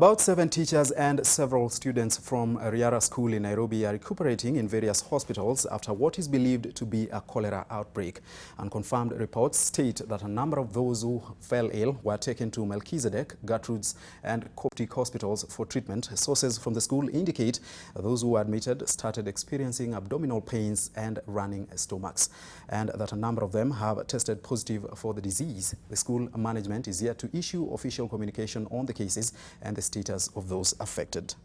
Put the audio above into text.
About 7 teachers and several students from Riara School in Nairobi are recuperating in various hospitals after what is believed to be a cholera outbreak. Unconfirmed reports state that a number of those who fell ill were taken to Melchizedek, Gertrude's and Coptic hospitals for treatment. Sources from the school indicate those who were admitted started experiencing abdominal pains and running stomachs, and that a number of them have tested positive for the disease. The school management is yet to issue official communication on the cases and the status of those affected.